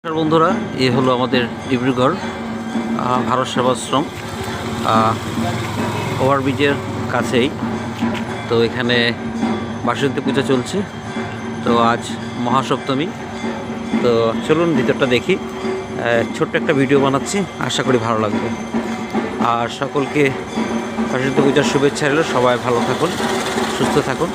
নমস্কার বন্ধুরা, এ হলো আমাদের ডিব্রুগড় ভারত সেবাশ্রম ওভারব্রিজের কাছেই। তো এখানে বাসন্তী পূজা চলছে। তো আজ মহাসপ্তমী। তো চলুন ভিতরটা দেখি। ছোট্ট একটা ভিডিও বানাচ্ছি, আশা করি ভালো লাগবে। আর সকলকে বাসন্তী পূজার শুভেচ্ছা রইল। সবাই ভালো থাকুন, সুস্থ থাকুন।